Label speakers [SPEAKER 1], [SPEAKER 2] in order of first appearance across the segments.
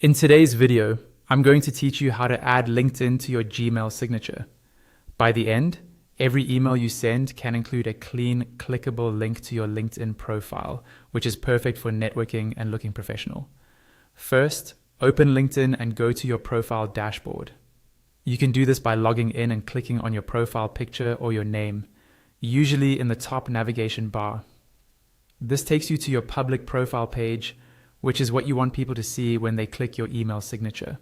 [SPEAKER 1] In today's video, I'm going to teach you how to add LinkedIn to your Gmail signature. By the end, every email you send can include a clean, clickable link to your LinkedIn profile, which is perfect for networking and looking professional. First, open LinkedIn and go to your profile dashboard. You can do this by logging in and clicking on your profile picture or your name, usually in the top navigation bar. This takes you to your public profile page, which is what you want people to see when they click your email signature.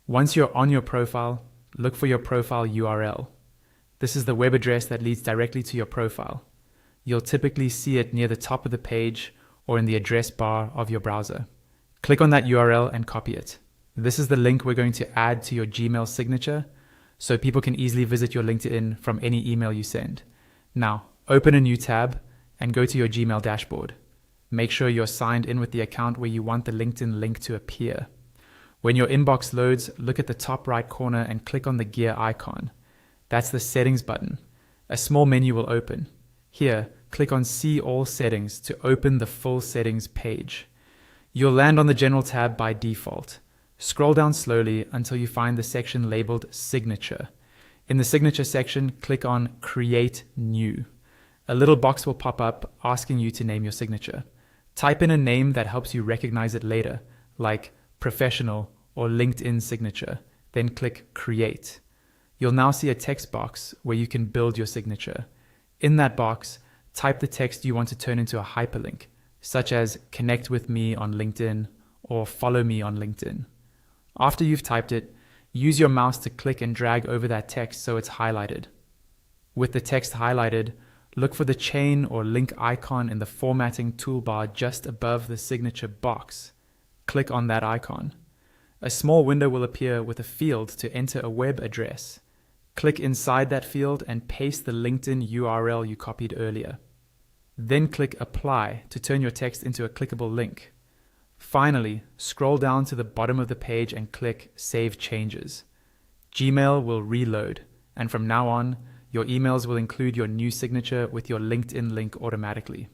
[SPEAKER 1] Once you're on your profile, look for your profile URL. This is the web address that leads directly to your profile. You'll typically see it near the top of the page or in the address bar of your browser. Click on that URL and copy it. This is the link we're going to add to your Gmail signature, so people can easily visit your LinkedIn from any email you send. Now, open a new tab and go to your Gmail dashboard. Make sure you're signed in with the account where you want the LinkedIn link to appear. When your inbox loads, look at the top right corner and click on the gear icon. That's the settings button. A small menu will open. Here, click on See All Settings to open the full settings page. You'll land on the General tab by default. Scroll down slowly until you find the section labeled Signature. In the Signature section, click on Create New. A little box will pop up asking you to name your signature. Type in a name that helps you recognize it later, like Professional or LinkedIn Signature, then click Create. You'll now see a text box where you can build your signature. In that box, type the text you want to turn into a hyperlink, such as Connect with me on LinkedIn or Follow me on LinkedIn. After you've typed it, use your mouse to click and drag over that text so it's highlighted. With the text highlighted, look for the chain or link icon in the formatting toolbar just above the signature box. Click on that icon. A small window will appear with a field to enter a web address. Click inside that field and paste the LinkedIn URL you copied earlier. Then click Apply to turn your text into a clickable link. Finally, scroll down to the bottom of the page and click Save Changes. Gmail will reload, and from now on, your emails will include your new signature with your LinkedIn link automatically.